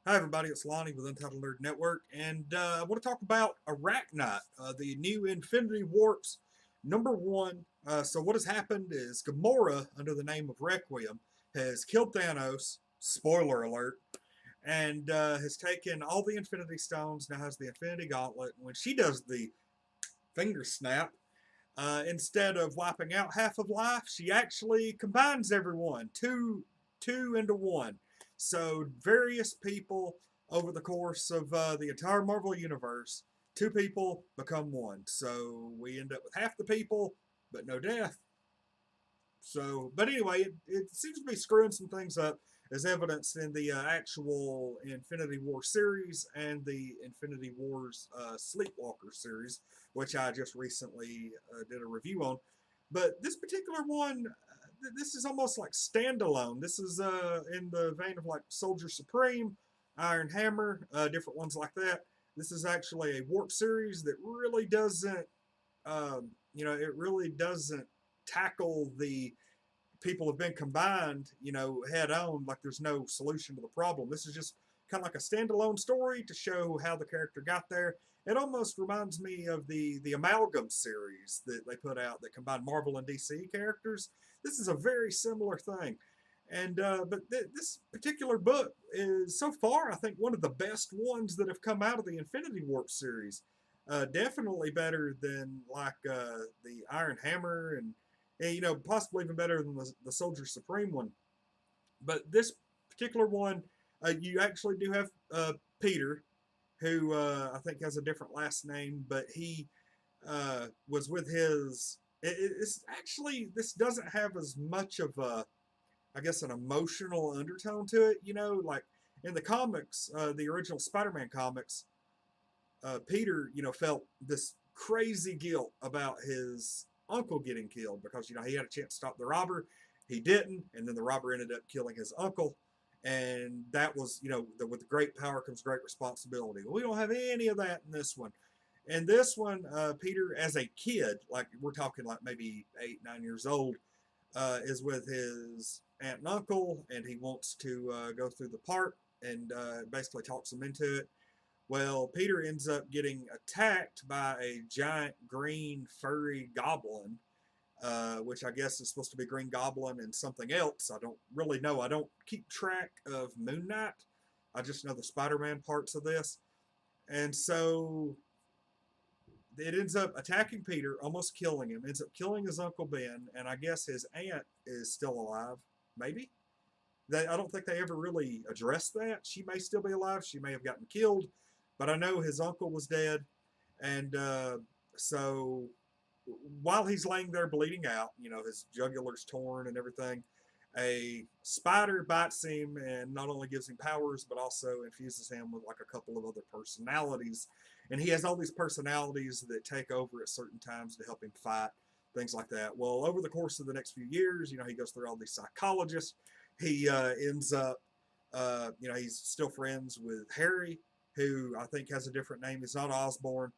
Hi everybody, it's Lonnie with Untitled Nerd Network, and I want to talk about Arach-Knight, the new Infinity Warps #1. So what has happened is Gamora, under the name of Requiem, has killed Thanos, spoiler alert, and has taken all the Infinity Stones, now has the Infinity Gauntlet, and when she does the finger snap, instead of wiping out half of life, she actually combines everyone, two into one. So various people over the course of the entire Marvel universe, two people become one. So we end up with half the people, but no death. So, but anyway, it seems to be screwing some things up, as evidenced in the actual Infinity War series and the Infinity Wars Sleepwalker series, which I just recently did a review on. But this particular one, this is almost like standalone. This is in the vein of like Soldier Supreme, Iron Hammer, different ones like that. This is actually a warp series that really doesn't, it really doesn't tackle the people have been combined, head on, like there's no solution to the problem. This is just kind of like a standalone story to show how the character got there. It almost reminds me of the Amalgam series that they put out that combined Marvel and DC characters. This is a very similar thing. And but this particular book is so far, I think, one of the best ones that have come out of the Infinity Warp series. Definitely better than like the Iron Hammer and possibly even better than the Soldier Supreme one. But this particular one, you actually do have Peter, who I think has a different last name, but he was with his. It's actually, this doesn't have as much of a, I guess, an emotional undertone to it. Like in the comics, the original Spider-Man comics, Peter, felt this crazy guilt about his uncle getting killed because, he had a chance to stop the robber. He didn't, and then the robber ended up killing his uncle. And that was, with great power comes great responsibility. Well, we don't have any of that in this one. And this one, Peter, as a kid, like we're talking like maybe 8, 9 years old, is with his aunt and uncle, and he wants to go through the park and basically talks them into it. Well, Peter ends up getting attacked by a giant green furry goblin, which I guess is supposed to be Green Goblin and something else. I don't really know. I don't keep track of Moon Knight. I just know the Spider-Man parts of this. And so it ends up attacking Peter, almost killing him, ends up killing his Uncle Ben, and I guess his aunt is still alive. Maybe? I don't think they ever really addressed that. She may still be alive. She may have gotten killed. But I know his uncle was dead. And so while he's laying there bleeding out, his jugular's torn and everything, a spider bites him and not only gives him powers, but also infuses him with like a couple of other personalities. And he has all these personalities that take over at certain times to help him fight, things like that. Well, over the course of the next few years, he goes through all these psychologists. He ends up, he's still friends with Harry, who I think has a different name. He's not Osborn,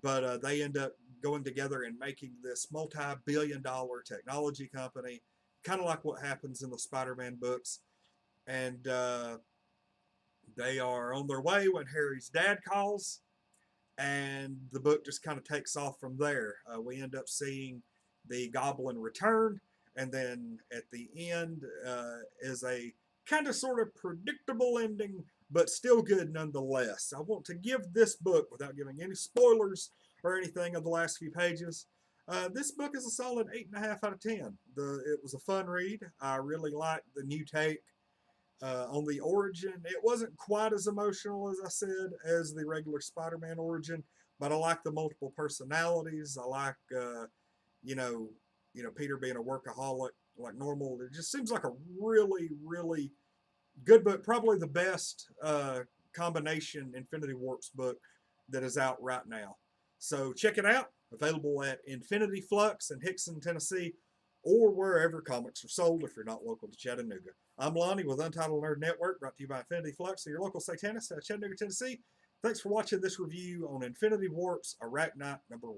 but they end up going together and making this multi-billion-dollar technology company, kind of like what happens in the Spider-Man books. And they are on their way when Harry's dad calls, and the book just kind of takes off from there. We end up seeing the Goblin return, and then at the end is a kind of sort of predictable ending, but still good nonetheless. I want to give this book, without giving any spoilers or anything of the last few pages, this book is a solid 8.5 out of 10. It was a fun read. I really liked the new take on the origin. It wasn't quite as emotional, as I said, as the regular Spider-Man origin, but I like the multiple personalities. I like, you know, Peter being a workaholic like normal. It just seems like a really, really good book. Probably the best combination Infinity Warps book that is out right now. So check it out. Available at Infinity Flux in Hickson, Tennessee, or wherever comics are sold if you're not local to Chattanooga. I'm Lonnie with Untitled Nerd Network, brought to you by Infinity Flux, your local satanist out of Chattanooga, Tennessee. Thanks for watching this review on Infinity Warps Arach-Knight #1.